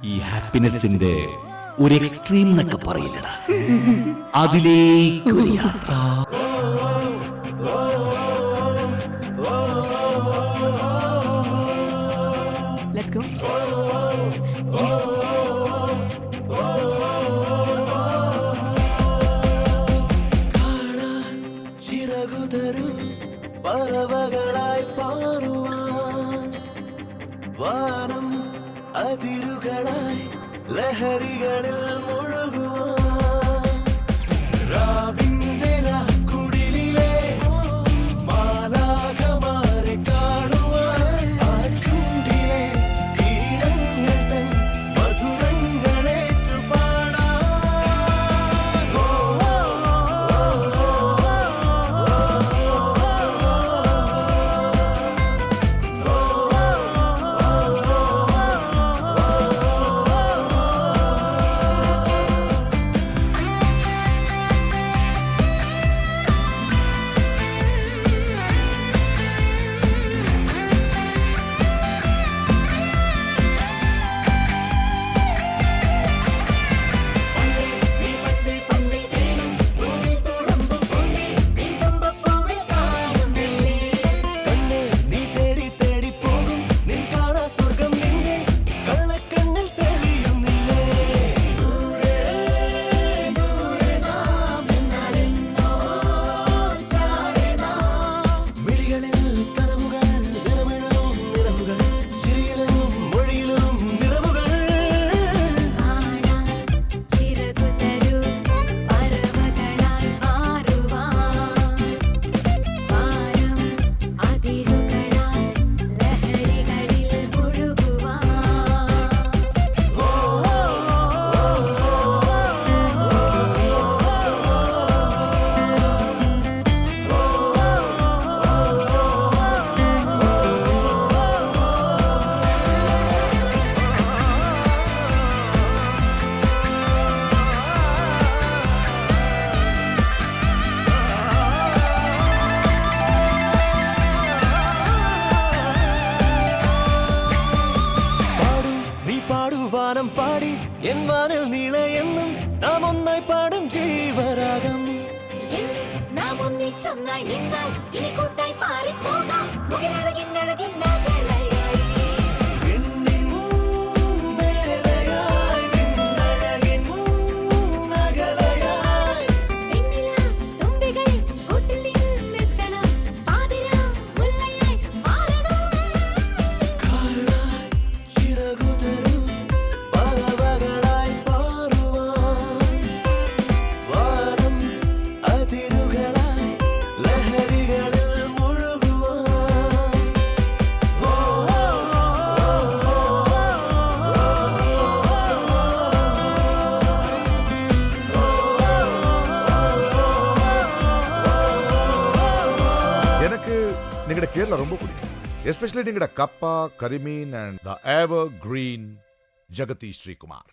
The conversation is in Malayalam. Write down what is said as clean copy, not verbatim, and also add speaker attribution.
Speaker 1: ഈ ഹാപ്പിനെസിന്റെ ഒരു എക്സ്ട്രീം എന്നൊക്കെ പറയില്ലടാ, അതിലേക്കൊരു യാത്ര.
Speaker 2: Let's go. Yes.
Speaker 3: ചിറകുതരു പറവകളായി പാറുവാൻ വാനം അതിരുകളായി ലഹരികളിൽ മുഴുകുവാൻ രാവിന്റെ രാക്കുടിലിലെ മാലാഖമാരെ കാണുവാൻ ആ ചുണ്ടിലെ ഈണങ്ങൾ തൻ മധുരങ്ങളേറ്റു പാടാൻ പാടുവാനം പാടി എൻ വാനിൽ നീളെ എന്നും നാം ഒന്നായി പാടും ജീവരാഗം
Speaker 4: നാം ഒന്നിച്ചൊന്നായി നിന്നാൽ ഇനി കൂട്ടായി പാറിപ്പോകാം മുകിലഴകിൻ അഴകിൻ നഗലയായി
Speaker 3: വിണ്ണിൻ മേലയായി വിണ്ണഴകിൻ നഗലയായി
Speaker 4: പിന്നില തുമ്പികൾ കൂട്ടിൽ നിന്നെത്തണം പാതിര മുല്ലയായി മാറണം
Speaker 3: കാളായി ചിറകുതരു പറവകളായി പാറുവാൻ വാനം അതിരുകളായി ലഹരികളിൽ മുഴുകുവാൻ
Speaker 5: எனக்கு நீங்கட கேரளா ரொம்ப பிடிக்கும். எஸ்பெஷலி நீங்கட கப்பா கரிமீன் and the evergreen Jagadish Sreekumar.